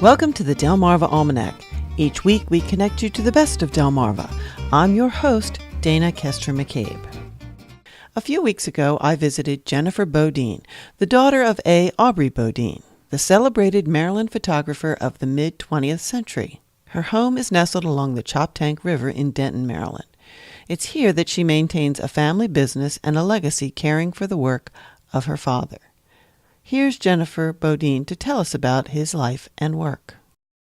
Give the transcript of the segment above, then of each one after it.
Welcome to the Delmarva Almanac. Each week we connect you to the best of Delmarva. I'm your host, Dana Kester McCabe. A few weeks ago, I visited Jennifer Bodine, the daughter of Aubrey Bodine, the celebrated Maryland photographer of the mid-20th century. Her home is nestled along the Choptank River in Denton, Maryland. It's here that she maintains a family business and a legacy caring for the work of her father. Here's Jennifer Bodine to tell us about his life and work.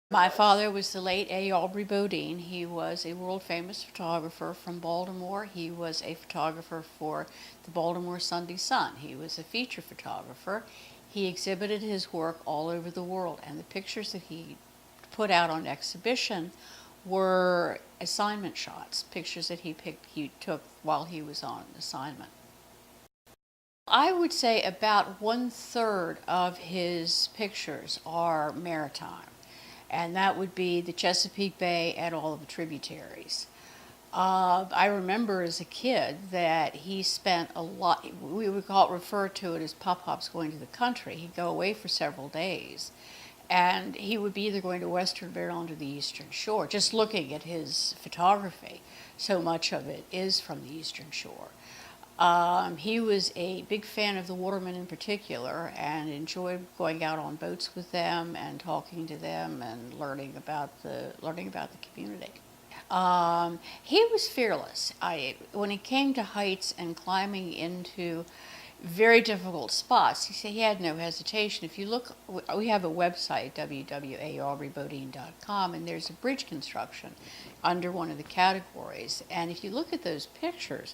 My father was the late Aubrey Bodine. He was a world-famous photographer from Baltimore. He was a photographer for the Baltimore Sunday Sun. He was a feature photographer. He exhibited his work all over the world, and the pictures that he put out on exhibition were assignment shots, pictures that he took while he was on assignment. I would say about 1/3 of his pictures are maritime, and that would be the Chesapeake Bay and all of the tributaries. I remember as a kid that he spent a lot, we would refer to it as Pop-Pop's going to the country. He'd go away for several days, and he would be either going to Western Maryland or the Eastern Shore. Just looking at his photography, so much of it is from the Eastern Shore. He was a big fan of the watermen in particular and enjoyed going out on boats with them and talking to them and learning about the community. He was fearless. When it came to heights and climbing into very difficult spots, he had no hesitation. If you look, we have a website, www.aubreybodine.com, and there's a bridge construction under one of the categories. And if you look at those pictures,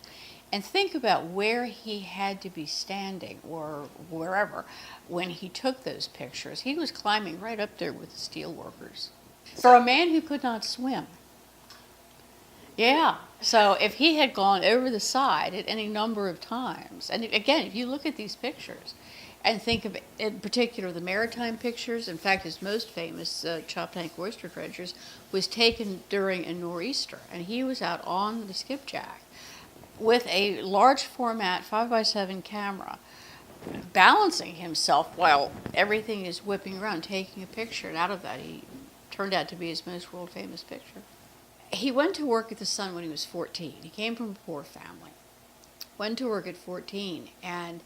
and think about where he had to be standing or wherever when he took those pictures. He was climbing right up there with the steel workers. For a man who could not swim. Yeah. So if he had gone over the side at any number of times, and again, if you look at these pictures and think of, in particular, the maritime pictures, in fact, his most famous Choptank oyster dredgers was taken during a nor'easter, and he was out on the skipjack with a large format 5x7 camera, balancing himself while everything is whipping around, taking a picture, and out of that he turned out to be his most world famous picture. He went to work at the Sun when he was 14. He came from a poor family. Went to work at 14, and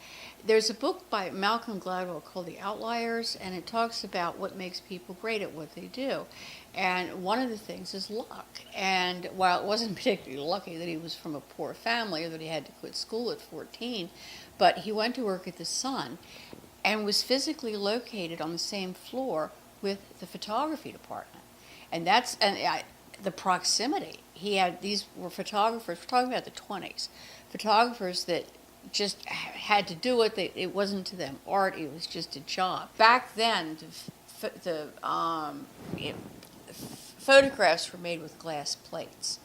there's a book by Malcolm Gladwell called The Outliers, and it talks about what makes people great at what they do. And one of the things is luck. And while it wasn't particularly lucky that he was from a poor family or that he had to quit school at 14, but he went to work at the Sun and was physically located on the same floor with the photography department. And the proximity. These were photographers, we're talking about the 20s, photographers that just had to do it. It wasn't to them art, it was just a job. Back then, the photographs were made with glass plates,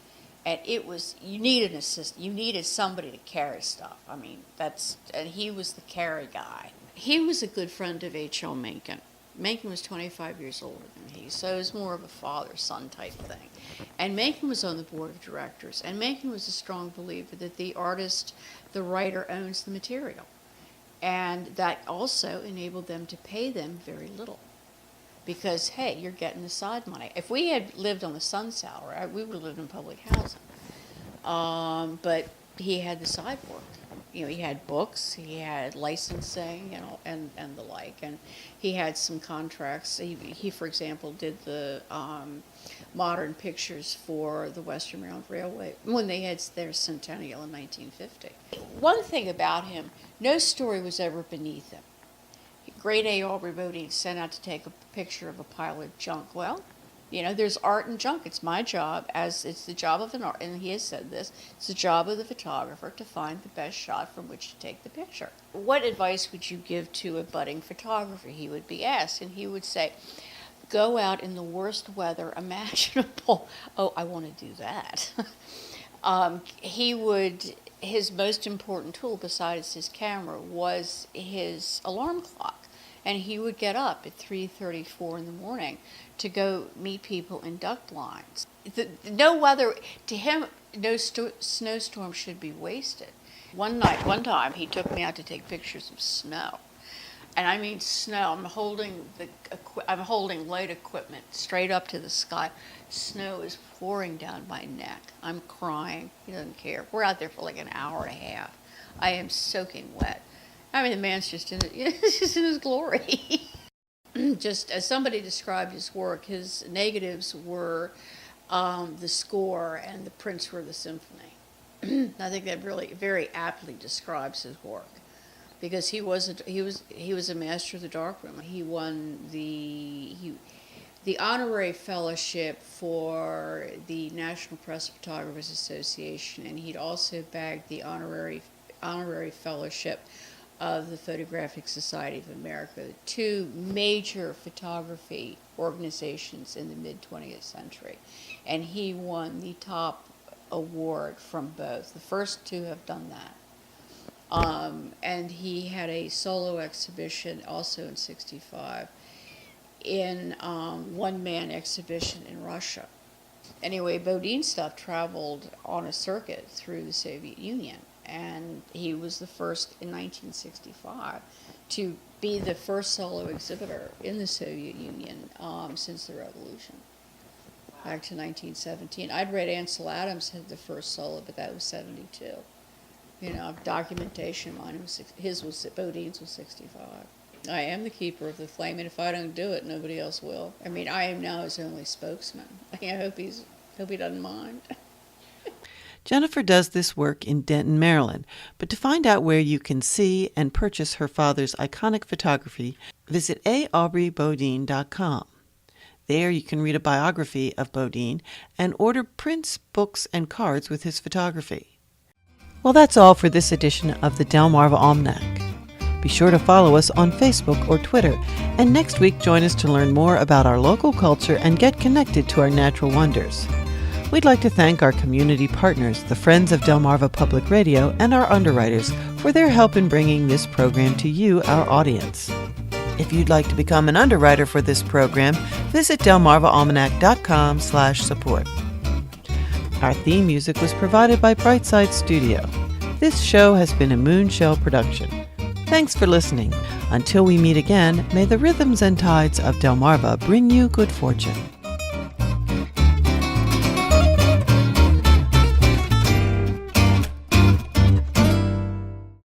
and you needed an assistant. You needed somebody to carry stuff. I mean, and he was the carry guy. He was a good friend of H.L. Mencken. Mencken was 25 years older than he, so it was more of a father-son type thing. And Mencken was on the board of directors, and Mencken was a strong believer that the artist, the writer, owns the material. And that also enabled them to pay them very little. Because, hey, you're getting the side money. If we had lived on the Sun salary, we would have lived in public housing. But he had the side work. He had books, he had licensing, and the like, and he had some contracts. He for example, did the modern pictures for the Western Maryland Railway when they had their centennial in 1950. One thing about him, no story was ever beneath him. Great Aubrey Bodine sent out to take a picture of a pile of junk. Well, there's art and junk. It's my job, as it's the job of an art, and he has said this, it's the job of the photographer to find the best shot from which to take the picture. What advice would you give to a budding photographer? He would be asked, and he would say, go out in the worst weather imaginable. Oh, I want to do that. His most important tool besides his camera was his alarm clock. And he would get up at 3:34 in the morning to go meet people in duck lines. No weather, to him, no snowstorm should be wasted. One time he took me out to take pictures of snow. And I mean snow. I'm holding light equipment straight up to the sky. Snow is pouring down my neck. I'm crying. He doesn't care. We're out there for like an hour and a half. I am soaking wet. I mean, the man's just in his glory. Just as somebody described his work, his negatives were the score and the prints were the symphony. I think that really very aptly describes his work, because he was a master of the darkroom. He won the honorary fellowship for the National Press Photographers Association, and he'd also bagged the honorary fellowship of the Photographic Society of America, two major photography organizations in the mid-20th century. And he won the top award from both. The first two have done that. And he had a solo exhibition also in '65 in one-man exhibition in Russia. Anyway, Bodine's stuff traveled on a circuit through the Soviet Union. And he was the first in 1965 to be the first solo exhibitor in the Soviet Union since the revolution, back to 1917. I'd read Ansel Adams had the first solo, but that was '72. You know, documentation on Bodine's was '65. I am the keeper of the flame, and if I don't do it, nobody else will. I mean, I am now his only spokesman. I hope he doesn't mind. Jennifer does this work in Denton, Maryland, but to find out where you can see and purchase her father's iconic photography, visit aubreybodine.com. There you can read a biography of Bodine and order prints, books, and cards with his photography. Well, that's all for this edition of the Delmarva Almanac. Be sure to follow us on Facebook or Twitter, and next week join us to learn more about our local culture and get connected to our natural wonders. We'd like to thank our community partners, the Friends of Delmarva Public Radio, and our underwriters for their help in bringing this program to you, our audience. If you'd like to become an underwriter for this program, visit delmarvaalmanac.com/support. Our theme music was provided by Brightside Studio. This show has been a Moonshell production. Thanks for listening. Until we meet again, may the rhythms and tides of Delmarva bring you good fortune.